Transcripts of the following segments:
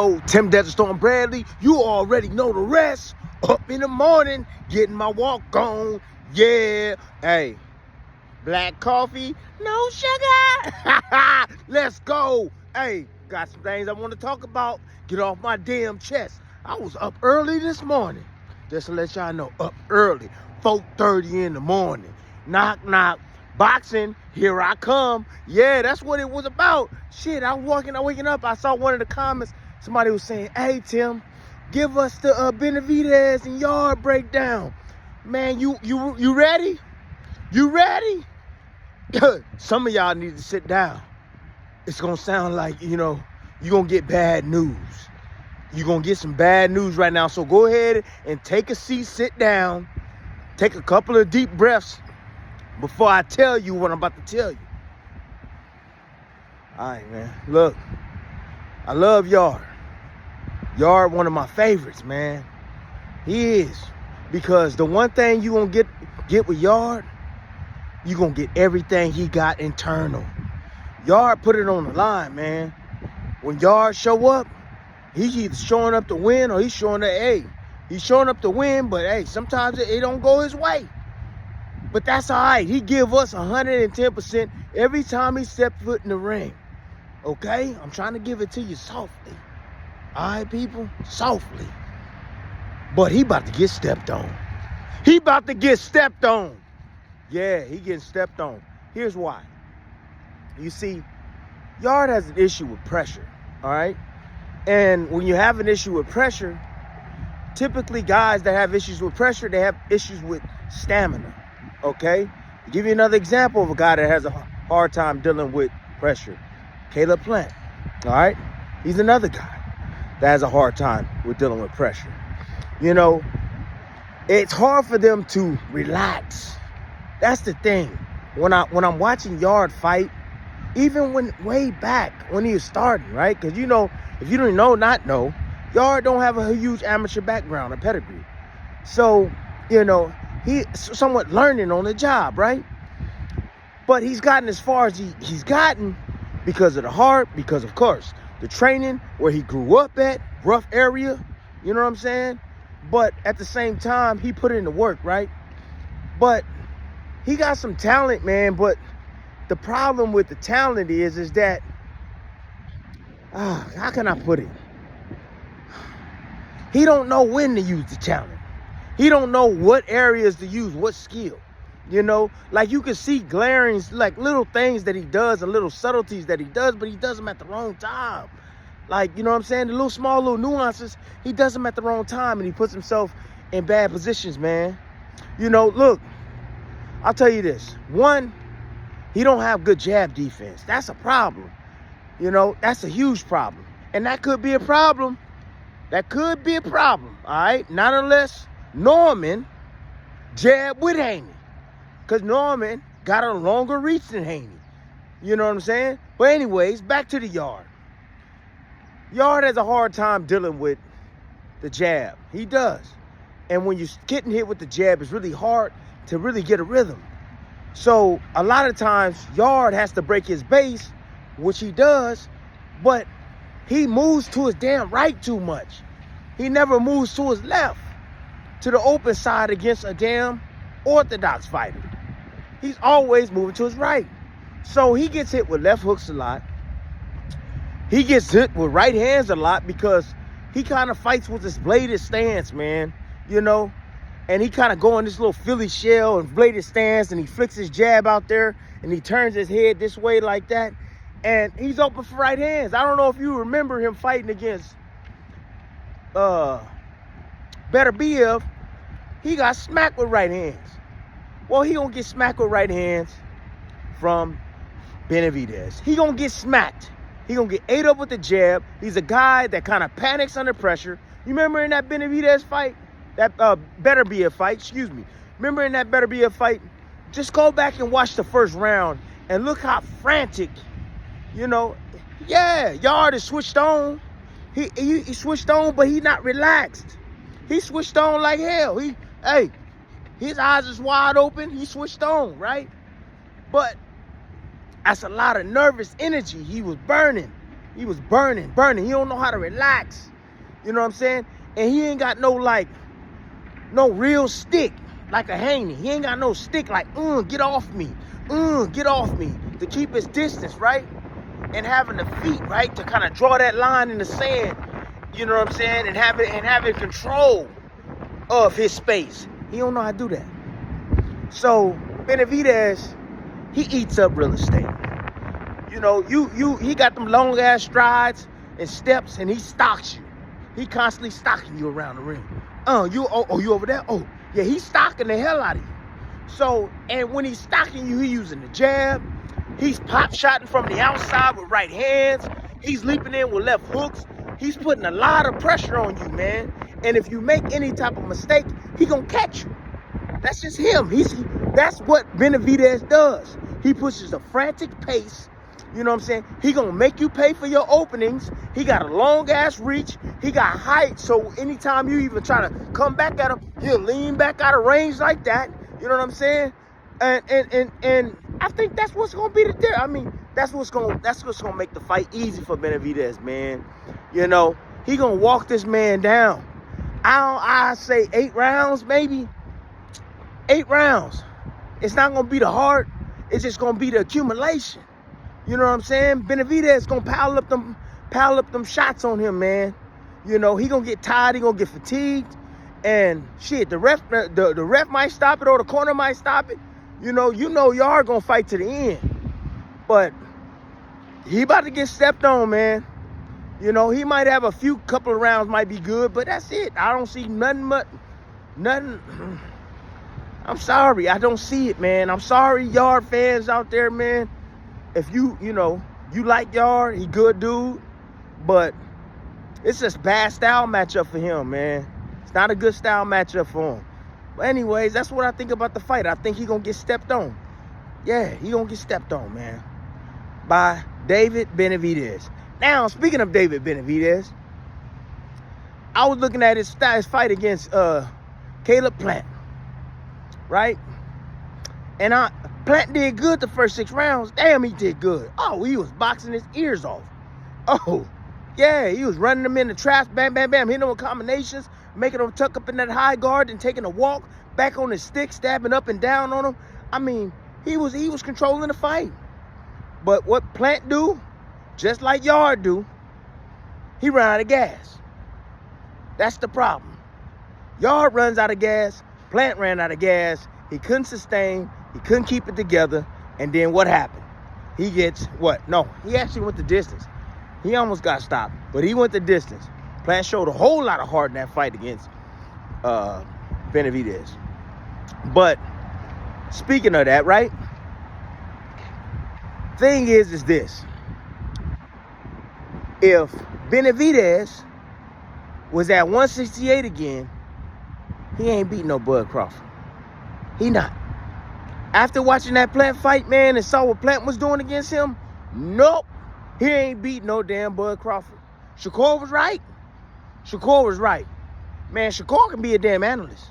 Oh, Tim Desert Storm Bradley, you already know the rest. Up in the morning, getting my walk on. Yeah. Hey, black coffee, no sugar. Let's go. Hey, got some things I want to talk about. Get off my damn chest. I was up early this morning. Just to let y'all know, up early. 4:30 in the morning. Knock, knock. Boxing, here I come. Yeah, that's what it was about. Shit, I was waking up. I saw one of the comments. Somebody was saying, hey, Tim, give us the Benavidez-Yarde Breakdown. Man, you ready? You ready? Some of y'all need to sit down. It's going to sound like, you're going to get bad news. You're going to get some bad news right now. So go ahead and take a seat, sit down, take a couple of deep breaths before I tell you what I'm about to tell you. All right, man. Look, I love Yarde. Yarde, one of my favorites, man. He is. Because the one thing you going to get with Yarde, you going to get everything he got internal. Yarde put it on the line, man. When Yarde show up, he's either showing up to win or he's showing up, hey, he's showing up to win, but hey, sometimes it don't go his way. But that's all right. He give us 110% every time he step foot in the ring. Okay? I'm trying to give it to you softly. All right, people? Softly. But he about to get stepped on. He about to get stepped on. Yeah, he getting stepped on. Here's why. You see, Yarde has an issue with pressure, all right? And when you have an issue with pressure, typically guys that have issues with pressure, they have issues with stamina, okay? I'll give you another example of a guy that has a hard time dealing with pressure. Caleb Plant, all right? He's another guy that has a hard time with dealing with pressure. It's hard for them to relax. That's the thing. When I'm watching Yarde fight, even when way back when he was starting, right? Because if you don't know, Yarde don't have a huge amateur background or pedigree. So, he's somewhat learning on the job, right? But he's gotten as far as he's gotten because of the heart, because, of course, the training where he grew up at, rough area, you know what I'm saying? But at the same time, he put in the work, right? But he got some talent, man. But the problem with the talent is that, how can I put it? He don't know when to use the talent. He don't know what areas to use, what skill. Like you can see glaring, like little things that he does and little subtleties that he does, but he does them at the wrong time. Like, you know what I'm saying? The little nuances, he does them at the wrong time and he puts himself in bad positions, man. Look, I'll tell you this. One, he don't have good jab defense. That's a problem. That's a huge problem. And that could be a problem. That could be a problem, all right? Not unless Norman jab with Haney. Because Norman got a longer reach than Haney. You know what I'm saying? But anyways, back to the Yarde. Yarde has a hard time dealing with the jab. He does. And when you're getting hit with the jab, it's really hard to really get a rhythm. So a lot of times, Yarde has to break his base, which he does, but he moves to his damn right too much. He never moves to his left, to the open side against a damn orthodox fighter. He's always moving to his right. So he gets hit with left hooks a lot. He gets hit with right hands a lot because he kind of fights with this bladed stance, man, and he kind of go in this little Philly shell and bladed stance, and he flicks his jab out there, and he turns his head this way like that, and he's open for right hands. I don't know if you remember him fighting against Benavidez. He got smacked with right hands. Well, he gonna get smacked with right hands from Benavidez. He gonna get smacked. He gonna get ate up with the jab. He's a guy that kind of panics under pressure. You remember in that Benavidez fight? That Better Be a fight, excuse me. Remember in that Better Be a fight? Just go back and watch the first round and look how frantic, yeah, Yarde is switched on. He switched on, but he not relaxed. He switched on like hell. His eyes is wide open. He switched on, right? But that's a lot of nervous energy he was burning. He was burning. He don't know how to relax. You know what I'm saying? And he ain't got no real stick like a Haney. He ain't got no stick like, get off me. Get off me. To keep his distance, right? And having the feet, right? To kind of draw that line in the sand. You know what I'm saying? And having control of his space. He don't know how to do that. So Benavidez, he eats up real estate. You know, he got them long ass strides and steps, and he stalks you. He constantly stalking you around the ring. You over there? Oh, yeah, he's stalking the hell out of you. So, and when he's stalking you, he's using the jab. He's pop shotting from the outside with right hands. He's leaping in with left hooks. He's putting a lot of pressure on you, man. And if you make any type of mistake, he gonna catch you. That's just him. That's what Benavidez does. He pushes a frantic pace. You know what I'm saying? He gonna make you pay for your openings. He got a long ass reach. He got height. So anytime you even try to come back at him, he'll lean back out of range like that. You know what I'm saying? And I think that's what's gonna be the difference. I mean, that's what's gonna make the fight easy for Benavidez, man. You know, he gonna walk this man down. I say 8 rounds, maybe. 8 rounds. It's not gonna be the heart. It's just gonna be the accumulation. You know what I'm saying? Benavidez gonna pile up them shots on him, man. You know, he gonna get tired. He gonna get fatigued. And shit, the ref might stop it, or the corner might stop it. You know, Yarde gonna fight to the end. But he about to get stepped on, man. You know, he might have a couple of rounds might be good, but that's it. I don't see nothing. I'm sorry, I don't see it, man. I'm sorry, Yarde fans out there, man. If you like Yarde, he good dude, but it's just bad style matchup for him, man. It's not a good style matchup for him. But anyways, that's what I think about the fight. I think he gonna get stepped on. Yeah, he gonna get stepped on, man, by David Benavidez. Now, speaking of David Benavidez, I was looking at his fight against Caleb Plant, right? And Plant did good the first 6 rounds. Damn, he did good. Oh, he was boxing his ears off. Oh, yeah, he was running them in the traps, bam, bam, bam, hitting them with combinations, making them tuck up in that high guard and taking a walk back on his stick, stabbing up and down on him. I mean, he was controlling the fight. But what Plant do, just like Yarde do, he ran out of gas. That's the problem. Yarde runs out of gas. Plant ran out of gas. He couldn't sustain. He couldn't keep it together. And then what happened? He gets what? No, he actually went the distance. He almost got stopped, but he went the distance. Plant showed a whole lot of heart in that fight against Benavidez. But speaking of that, right? Thing is this. If Benavidez was at 168 again, he ain't beat no Bud Crawford. He not. After watching that Plant fight, man, and saw what Plant was doing against him, nope. He ain't beat no damn Bud Crawford. Shakur was right. Shakur was right. Man, Shakur can be a damn analyst.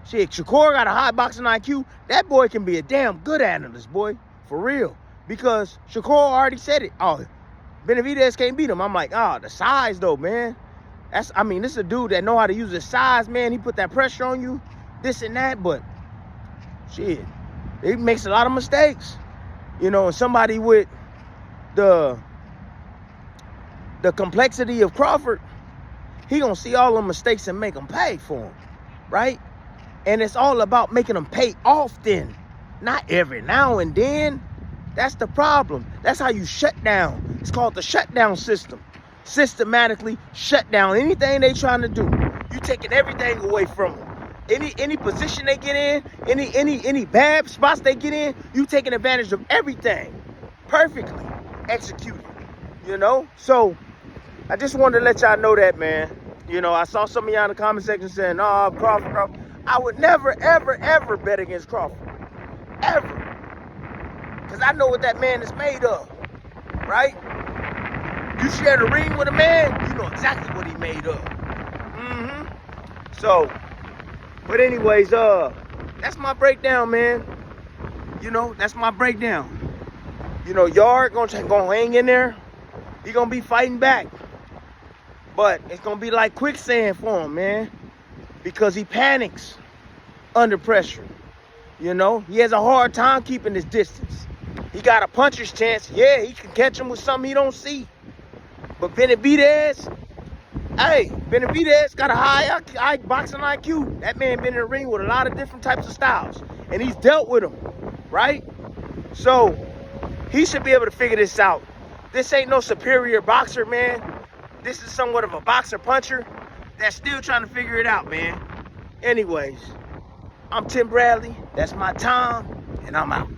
Shit, Shakur got a high boxing IQ. That boy can be a damn good analyst, boy. For real. Because Shakur already said it. Oh, Benavidez can't beat him. I'm like, the size though, man. This is a dude that know how to use his size, man. He put that pressure on you, this and that, but shit, he makes a lot of mistakes. You know, and somebody with the complexity of Crawford, he gonna see all the mistakes and make them pay for him, right? And it's all about making them pay often, not every now and then. That's the problem. That's how you shut down. It's called the shutdown system. Systematically shut down anything they trying to do. You taking everything away from them. Any position they get in, any bad spots they get in, you taking advantage of everything. Perfectly executed. You know? So I just wanted to let y'all know that, man. You know, I saw some of y'all in the comment section saying, Crawford. I would never, ever, ever bet against Crawford. Ever. Because I know what that man is made of. Right? You share the ring with a man, you know exactly what he made of. So, but anyways, that's my breakdown, man. You know, that's my breakdown. You know, Yarde gonna hang in there. He gonna be fighting back. But it's gonna be like quicksand for him, man. Because he panics under pressure. You know, he has a hard time keeping his distance. He got a puncher's chance. Yeah, he can catch him with something he don't see. But Benavidez, hey, Benavidez got a high boxing IQ. That man been in the ring with a lot of different types of styles. And he's dealt with them, right? So, he should be able to figure this out. This ain't no superior boxer, man. This is somewhat of a boxer puncher that's still trying to figure it out, man. Anyways, I'm Tim Bradley. That's my time, and I'm out.